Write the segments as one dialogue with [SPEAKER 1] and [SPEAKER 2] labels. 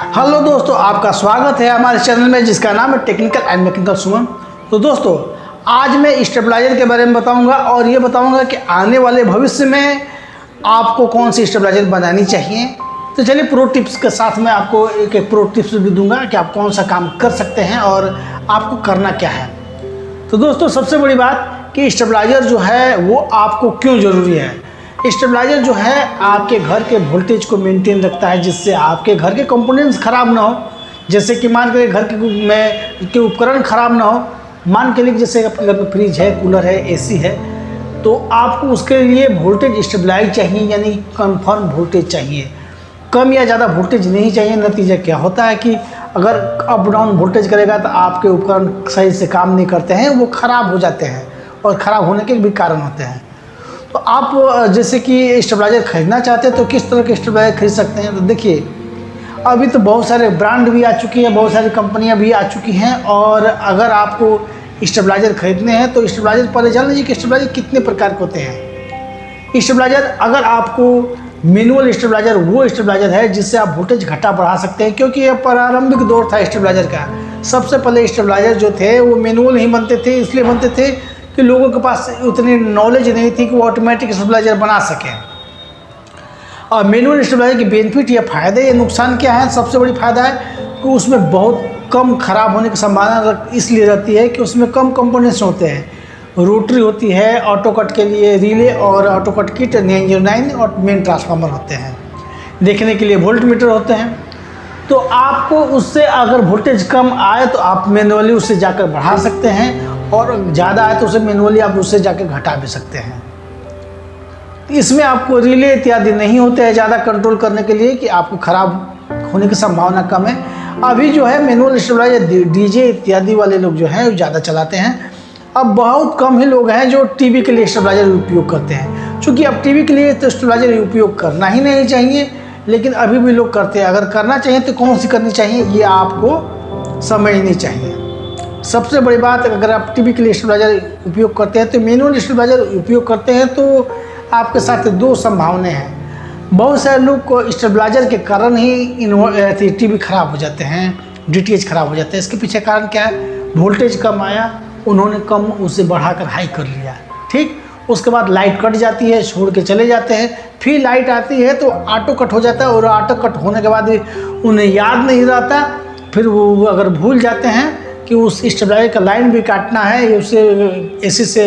[SPEAKER 1] Hello दोस्तों, आपका स्वागत है हमारे चैनल में जिसका नाम है टेक्निकल एंड मैकेनिकल सुमन। तो दोस्तों, आज मैं स्टेबलाइजर के बारे में बताऊंगा और ये बताऊंगा कि आने वाले भविष्य में आपको कौन सी स्टेबलाइजर बनानी चाहिए। तो चलिए प्रो टिप्स के साथ मैं आपको एक प्रो टिप्स भी दूंगा कि आप कौन सा काम कर सकते हैं और आपको करना क्या है। तो दोस्तों, सबसे बड़ी बात कि स्टेबलाइजर जो है वो आपको क्यों ज़रूरी है। स्टेबलाइजर जो है आपके घर के वोल्टेज को मेंटेन रखता है, जिससे आपके घर के कंपोनेंट्स खराब ना हो। जैसे कि मान के घर के उपकरण खराब ना हो। मान के लिए जैसे आपके घर में फ्रिज है, कूलर है, एसी है, तो आपको उसके लिए वोल्टेज स्टेबलाइज चाहिए, यानी कंफर्म वोल्टेज चाहिए। कम या ज़्यादा वोल्टेज नहीं चाहिए। नतीजा क्या होता है कि अगर अप डाउन वोल्टेज करेगा तो आपके उपकरण सही से काम नहीं करते हैं, वो ख़राब हो जाते हैं और ख़राब होने के भी कारण होते हैं। तो आप जैसे कि स्टेबलाइजर खरीदना चाहते हैं तो किस तरह के स्टेबलाइजर खरीद सकते हैं। तो देखिए, अभी तो बहुत सारे ब्रांड भी आ चुकी हैं, बहुत सारी कंपनियां भी आ चुकी हैं। और अगर आपको स्टेबलाइजर खरीदने हैं तो स्टेबलाइजर पहले जान लीजिए कि स्टेबलाइजर कितने प्रकार के होते हैं। स्टेबलाइजर, अगर आपको मैनुअल स्टेबलाइजर वो स्टेबलाइजर है जिससे आप वोल्टेज घटा बढ़ा सकते हैं, क्योंकि यह प्रारंभिक दौर था स्टेबलाइजर का। सबसे पहले स्टेबलाइजर जो थे वो मैनुअल ही बनते थे, इसलिए बनते थे कि लोगों के पास उतनी नॉलेज नहीं थी कि वो ऑटोमेटिक स्टेबलाइजर बना सकें। और मैनुअल स्टेबलाइजर की बेनिफिट या फ़ायदे या नुकसान क्या है। सबसे बड़ी फ़ायदा है कि उसमें बहुत कम ख़राब होने की संभावना इसलिए रहती है कि उसमें कम कंपोनेंट्स होते हैं। रोटरी होती है, ऑटो कट के लिए रिले और ऑटो कट किट 909 और मेन ट्रांसफार्मर होते हैं। देखने के लिए वोल्ट मीटर होते हैं। तो आपको उससे अगर वोल्टेज कम आए तो आप मैनुअली उससे जाकर बढ़ा सकते हैं, और ज़्यादा आए तो उसे मैनुअली आप उससे जाकर घटा भी सकते हैं। इसमें आपको रिले इत्यादि नहीं होते हैं ज़्यादा कंट्रोल करने के लिए कि आपको ख़राब होने की संभावना कम है। अभी जो है मैनुअल स्टेबलाइजर डीजे इत्यादि वाले लोग जो हैं वो ज़्यादा चलाते हैं। अब बहुत कम ही लोग हैं जो टीवी के लिए स्टेबलाइजर उपयोग करते हैं। चूँकि अब टीवी के लिए तो स्टेबलाइजर उपयोग करना ही नहीं चाहिए, लेकिन अभी भी लोग करते हैं। अगर करना चाहिए तो कौन सी करनी चाहिए ये आपको समझनी चाहिए। सबसे बड़ी बात, अगर आप टीवी के लिए स्टेबलाइजर उपयोग करते हैं तो मैनुअल स्टेबलाइजर उपयोग करते हैं तो आपके साथ दो संभावनाएं हैं। बहुत सारे लोग को स्टेबलाइजर के कारण ही टीवी खराब हो जाते हैं, डीटीएच खराब हो जाते हैं। इसके पीछे कारण क्या है? वोल्टेज कम आया, उन्होंने कम उसे बढ़ाकर हाई कर लिया, ठीक। उसके बाद लाइट कट जाती है, छोड़ के चले जाते हैं। फिर लाइट आती है तो ऑटो कट हो जाता है, और ऑटो कट होने के बाद उन्हें याद नहीं रहता। फिर वो अगर भूल जाते हैं कि उस स्टेबलाइजर का लाइन भी काटना है, या उसे एसी से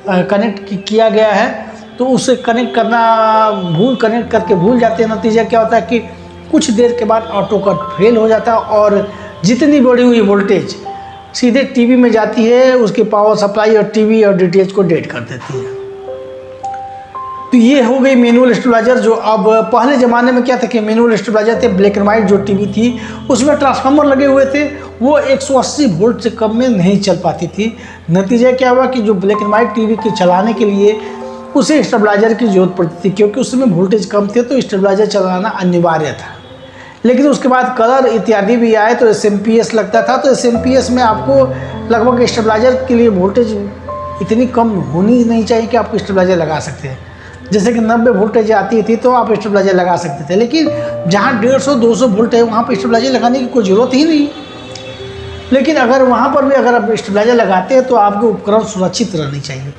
[SPEAKER 1] कनेक्ट किया गया है, तो उसे कनेक्ट करके भूल जाते हैं। नतीजा क्या होता है कि कुछ देर के बाद ऑटो कट फेल हो जाता है और जितनी बढ़ी हुई वोल्टेज सीधे टीवी में जाती है, उसकी पावर सप्लाई और टीवी और डीटीएच को डेड कर देती है। तो ये हो गई मैनुअल स्टेबलाइजर। जो अब पहले ज़माने में क्या था कि मैनुअल स्टेबलाइजर थे, ब्लैक एंड वाइट जो टीवी थी उसमें ट्रांसफार्मर लगे हुए थे, वो 180 वोल्ट से कम में नहीं चल पाती थी। नतीजा क्या हुआ कि जो ब्लैक एंड वाइट टीवी के चलाने के लिए उसे स्टेबलाइजर की जरूरत पड़ती थी, क्योंकि उसमें वोल्टेज कम थे तो स्टेबलाइजर चलाना अनिवार्य था। लेकिन उसके बाद कलर इत्यादि भी आए तो एसएमपीएस लगता था। तो एसएमपीएस में आपको लगभग स्टेबलाइजर के लिए वोल्टेज इतनी कम होनी नहीं चाहिए कि आप स्टेबलाइजर लगा सकते हैं। जैसे कि 90 वोल्टेज आती थी तो आप स्टेबलाइजर लगा सकते थे, लेकिन जहाँ 150-200 वोल्ट है वहाँ पर स्टेबलाइजर लगाने की कोई ज़रूरत ही नहीं। लेकिन अगर वहाँ पर भी अगर आप स्टेबलाइजर लगाते हैं तो आपके उपकरण सुरक्षित रहनी चाहिए।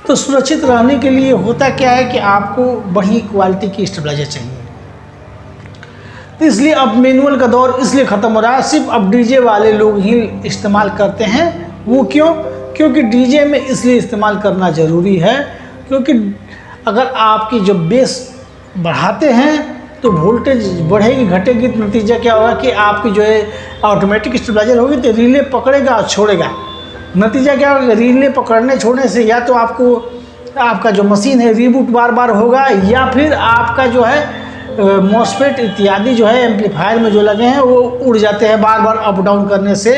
[SPEAKER 1] तो सुरक्षित रहने के लिए होता क्या है कि आपको बढ़िया क्वालिटी की स्टेबलाइजर चाहिए। तो इसलिए अब मैनुअल का दौर इसलिए ख़त्म हो रहा है, सिर्फ अब डीजे वाले लोग ही इस्तेमाल करते हैं। वो क्यों? क्योंकि डीजे में इसलिए इस्तेमाल करना ज़रूरी है क्योंकि अगर आपकी जो बेस बढ़ाते हैं तो वोल्टेज बढ़ेगी घटेगी, तो नतीजा क्या होगा कि आपकी जो है ऑटोमेटिक स्टेबलाइजर होगी तो रिले पकड़ेगा और छोड़ेगा। नतीजा क्या होगा? रिले पकड़ने छोड़ने से या तो आपका जो मशीन है रीबूट बार बार होगा, या फिर आपका जो है मॉसफेट इत्यादि जो है एम्पलीफायर में जो लगे हैं वो उड़ जाते हैं। बार बार अप डाउन करने से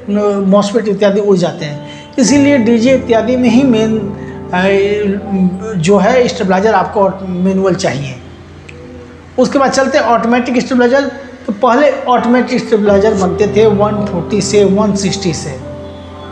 [SPEAKER 1] मॉसफेट इत्यादि उड़ जाते हैं। इसीलिए डीजे इत्यादि में ही मेन जो है स्टेबलाइजर आपको मैनुअल चाहिए। उसके बाद चलते हैं ऑटोमेटिक स्टेबलाइजर। तो पहले ऑटोमेटिक स्टेबलाइजर बनते थे 140 से 160 से,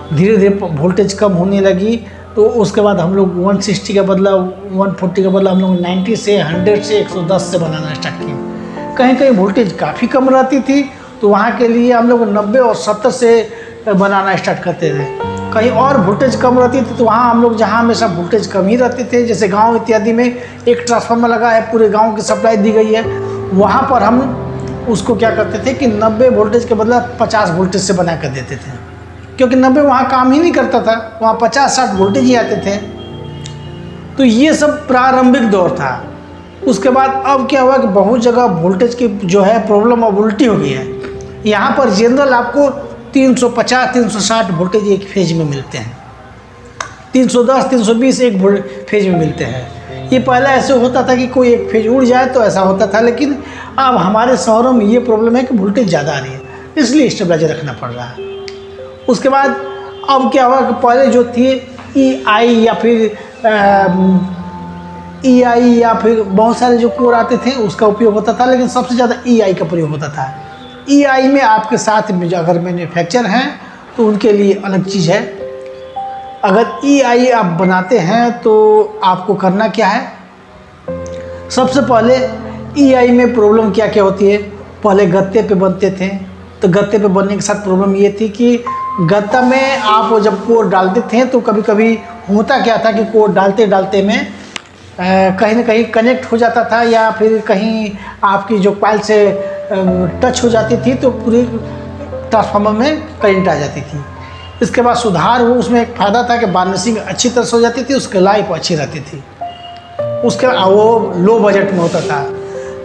[SPEAKER 1] धीरे धीरे वोल्टेज कम होने लगी तो उसके बाद हम लोग 160 का बदला 140 का बदला हम लोग 90 से 100 से 110 से बनाना स्टार्ट किए। कहीं कहीं वोल्टेज काफ़ी कम रहती थी तो वहाँ के लिए हम लोग 90 और 70 से बनाना स्टार्ट करते थे। कहीं और वोल्टेज कम रहती थी तो वहाँ हम लोग जहाँ हमेशा वोल्टेज कम ही रहते थे, जैसे गांव इत्यादि में एक ट्रांसफार्मर लगा है, पूरे गांव की सप्लाई दी गई है, वहाँ पर हम उसको क्या करते थे कि 90 वोल्टेज के बदला 50 वोल्टेज से बना कर देते थे, क्योंकि 90 वहाँ काम ही नहीं करता था, वहाँ 50-60 वोल्टेज ही आते थे। तो ये सब प्रारंभिक दौर था। उसके बाद अब क्या हुआ कि बहुत जगह वोल्टेज की जो है प्रॉब्लम अब उल्टी हो गई है। यहाँ पर जनरल आपको 350-360 वोल्टेज एक फेज में मिलते हैं, 310-320 एक फेज में मिलते हैं। ये पहले ऐसे होता था कि कोई एक फेज उड़ जाए तो ऐसा होता था, लेकिन अब हमारे शहरों में ये प्रॉब्लम है कि वोल्टेज ज़्यादा आ रही है, इसलिए स्टेबलाइजर रखना पड़ रहा है। उसके बाद अब क्या हुआ कि पहले जो थी EI या फिर EI या फिर बहुत सारे जो कोर आते थे उसका उपयोग होता था, लेकिन सबसे ज़्यादा EI का प्रयोग होता था। EI में आपके साथ में जो अगर मैन्युफैक्चर हैं तो उनके लिए अलग चीज़ है। अगर EI आप बनाते हैं तो आपको करना क्या है, सबसे पहले EI में प्रॉब्लम क्या क्या होती है। पहले गत्ते पे बनते थे, तो गत्ते पे बनने के साथ प्रॉब्लम ये थी कि गत्ता में आप जब कोर डालते थे तो कभी कभी होता क्या था कि कोर डालते डालते में कहीं ना कहीं कनेक्ट हो जाता था, या फिर कहीं आपकी जो कॉइल से टच हो जाती थी तो पूरी ट्रांसफार्मर में करंट आ जाती थी। इसके बाद सुधार हो, उसमें एक फ़ायदा था कि बार्निशिंग अच्छी तरह से हो जाती थी, उसकी लाइफ अच्छी रहती थी। उसके वो लो बजट में होता था।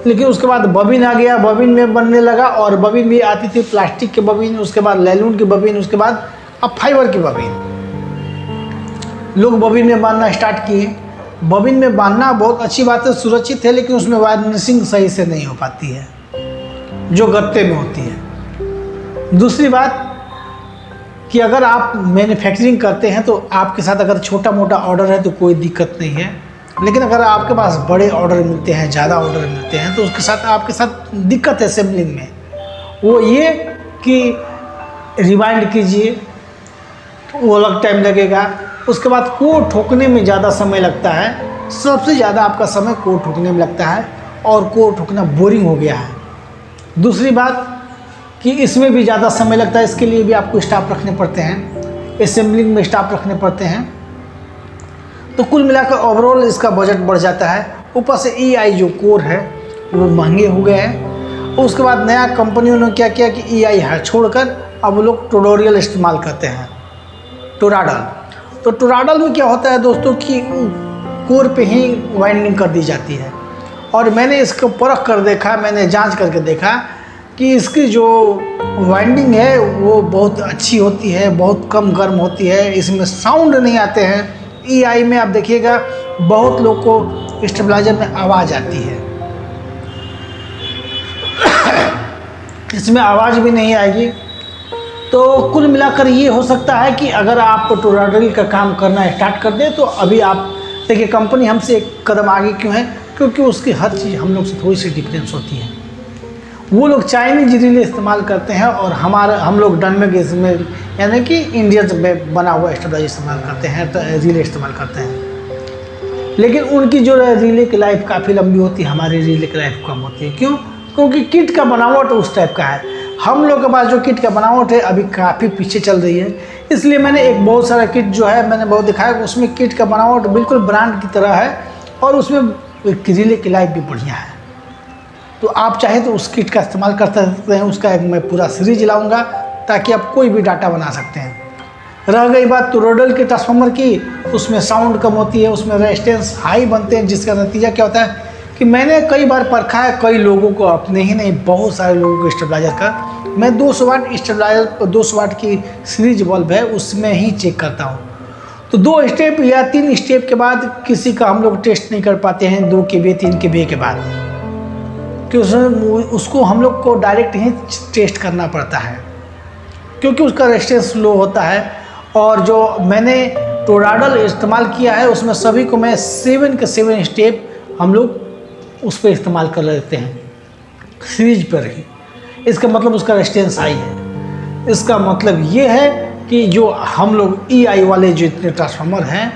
[SPEAKER 1] लेकिन उसके बाद बबिन आ गया, बबिन में बनने लगा, और बबिन भी आती थी प्लास्टिक की बबिन, उसके बाद लैलून की बबिन, उसके बाद अब फाइबर की बबिन। लोग बबिन में बांधना स्टार्ट किए। बबिन में बांधना बहुत अच्छी बात है, सुरक्षित है, लेकिन उसमें वार्निशिंग सही से नहीं हो पाती है जो गत्ते में होती है। दूसरी बात कि अगर आप मैन्युफैक्चरिंग करते हैं तो आपके साथ अगर छोटा मोटा ऑर्डर है तो कोई दिक्कत नहीं है, लेकिन अगर आपके पास बड़े ऑर्डर मिलते हैं, ज़्यादा ऑर्डर मिलते हैं, तो उसके साथ आपके साथ दिक्कत है असेंबलिंग में। वो ये कि रिवाइंड कीजिए तो वो अलग टाइम लगेगा। उसके बाद कोर ठोकने में ज़्यादा समय लगता है, सबसे ज़्यादा आपका समय कोर ठोकने में लगता है, और कोर ठोकना बोरिंग हो गया है। दूसरी बात कि इसमें भी ज़्यादा समय लगता है, इसके लिए भी आपको स्टाफ रखने पड़ते हैं, असेंबलिंग में स्टाफ रखने पड़ते हैं। तो कुल मिलाकर ओवरऑल इसका बजट बढ़ जाता है। ऊपर से EI जो कोर है वो महंगे हो गए हैं। उसके बाद नया कंपनियों ने क्या किया कि EI है छोड़कर अब वो लोग टोरॉयडल इस्तेमाल करते हैं, टोरॉयडल। तो टोरॉयडल में क्या होता है दोस्तों कि कोर पे ही वाइंडिंग कर दी जाती है, और मैंने इसको परख कर देखा, मैंने जांच करके देखा कि इसकी जो वाइंडिंग है वो बहुत अच्छी होती है, बहुत कम गर्म होती है, इसमें साउंड नहीं आते हैं। EI में आप देखिएगा बहुत लोग को स्टेबलाइजर में आवाज़ आती है, इसमें आवाज़ भी नहीं आएगी। तो कुल मिलाकर ये हो सकता है कि अगर आप टोरॉयडल का काम करना स्टार्ट कर दें तो अभी आप देखिए कंपनी हमसे एक कदम आगे क्यों है, क्योंकि उसकी हर चीज़ हम लोग से थोड़ी सी डिफरेंस होती है। वो लोग चाइनीज रिले इस्तेमाल करते हैं और हम लोग डनमेक इसमें यानी कि इंडियन में बना हुआ स्टेबलाइजर इस्तेमाल करते हैं, तो रिले इस्तेमाल करते हैं। लेकिन उनकी जो रिले की लाइफ काफ़ी लंबी होती है, हमारी रिले की लाइफ कम होती है। क्यों? क्योंकि किट का बनावट उस टाइप का है। हम लोग के पास जो किट का बनावट है अभी काफ़ी पीछे चल रही है, इसलिए मैंने एक बहुत सारा किट जो है मैंने बहुत दिखाया, उसमें किट का बनावट बिल्कुल ब्रांड की तरह है और उसमें रिले की लाइफ भी बढ़िया है। तो आप चाहे तो उस किट का इस्तेमाल कर सकते हैं। उसका एक मैं पूरा सीरीज लाऊंगा ताकि आप कोई भी डाटा बना सकते हैं। रह गई बात टोरॉयडल के ट्रांसफार्मर की, उसमें साउंड कम होती है, उसमें रेजिस्टेंस हाई बनते हैं, जिसका नतीजा क्या होता है कि मैंने कई बार परखा है, कई लोगों को, अपने ही नहीं बहुत सारे लोगों को स्टेबलाइजर का। मैं 200 वाट स्टेबलाइजर 200 वाट की सीरीज बल्ब है उसमें ही चेक करता हूँ। तो 2 स्टेप या 3 स्टेप के बाद किसी का हम लोग टेस्ट नहीं कर पाते हैं, 2 kVA 3 kVA के बाद, कि उसको हम लोग को डायरेक्ट ही टेस्ट करना पड़ता है क्योंकि उसका रेजिस्टेंस लो होता है। और जो मैंने टोरॉयडल इस्तेमाल किया है उसमें सभी को मैं 7 के 7 स्टेप हम लोग उस पर इस्तेमाल कर लेते हैं सीरीज पर ही। इसका मतलब उसका रेजिस्टेंस हाई है। इसका मतलब ये है कि जो हम लोग EI वाले जो इतने ट्रांसफार्मर हैं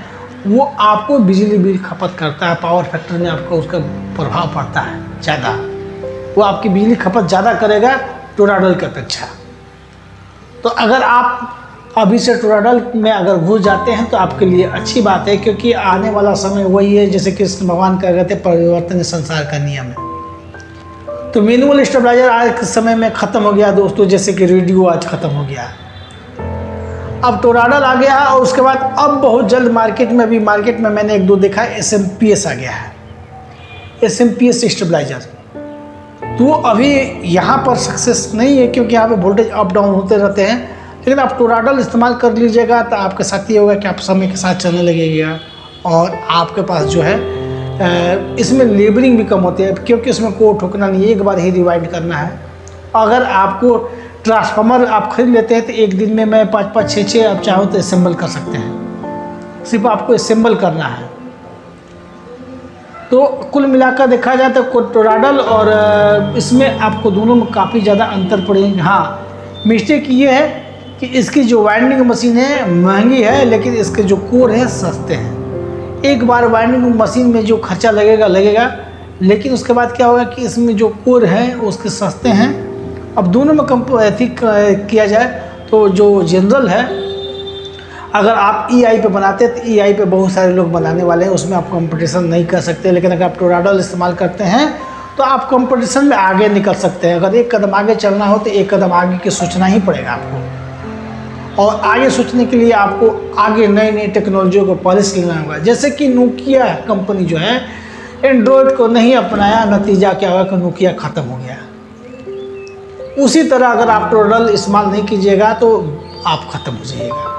[SPEAKER 1] वो आपको बिजली बिल खपत करता है, पावर फैक्टर में आपको उसका प्रभाव पड़ता है ज़्यादा। वो आपकी बिजली खपत ज़्यादा करेगा टोराडल की अपेक्षा। तो अगर आप अभी से टोराडल में अगर घुस जाते हैं तो आपके लिए अच्छी बात है, क्योंकि आने वाला समय वही है जैसे कृष्ण भगवान कह गए थे, परिवर्तन संसार का नियम है। तो मैनुअल स्टेबलाइजर आज के समय में ख़त्म हो गया दोस्तों, जैसे कि रेडियो आज ख़त्म हो गया, अब टोराडल आ गया है। और उसके बाद अब बहुत जल्द मार्केट में मैंने 1-2 देखा है, SMPS आ गया है, SMPS स्टेबलाइजर। तो अभी यहाँ पर सक्सेस नहीं है, क्योंकि यहाँ पे वोल्टेज अप डाउन होते रहते हैं। लेकिन आप टोराडल इस्तेमाल कर लीजिएगा तो आपके साथ ये होगा कि आप समय के साथ चलने लगेगा, और आपके पास जो है इसमें लेबरिंग भी कम होती है, क्योंकि इसमें कोई ठोकना नहीं है, एक बार ही रिवाइंड करना है। अगर आपको ट्रांसफार्मर आप खरीद लेते हैं तो एक दिन में मैं 5-5, 6-6 आप चाहो तो असेंबल कर सकते हैं, सिर्फ आपको असेंबल करना है। तो कुल मिलाकर देखा जाए तो टोराडल और इसमें आपको दोनों में काफ़ी ज़्यादा अंतर पड़ेगा। हाँ, मिस्टेक ये है कि इसकी जो वाइंडिंग मशीन है महंगी है, लेकिन इसके जो कोर हैं सस्ते हैं। एक बार वाइंडिंग मशीन में जो खर्चा लगेगा, लेकिन उसके बाद क्या होगा कि इसमें जो कोर हैं उसके सस्ते हैं। अब दोनों में किया जाए तो जो जनरल है, अगर आप EI पे बनाते हैं तो EI पे बहुत सारे लोग बनाने वाले हैं, उसमें आप कंपटीशन नहीं कर सकते। लेकिन अगर आप टोराडल इस्तेमाल करते हैं तो आप कंपटीशन में आगे निकल सकते हैं। अगर एक कदम आगे चलना हो तो एक कदम आगे की सोचना ही पड़ेगा आपको, और आगे सोचने के लिए आपको आगे नई नई टेक्नोलॉजियों को पॉलिश लेना होगा। जैसे कि नोकिया कंपनी जो है एंड्रॉयड को नहीं अपनाया, नतीजा क्या हुआ कि नोकिया ख़त्म हो गया। उसी तरह अगर आप टोराडल इस्तेमाल नहीं कीजिएगा तो आप ख़त्म हो जाइएगा।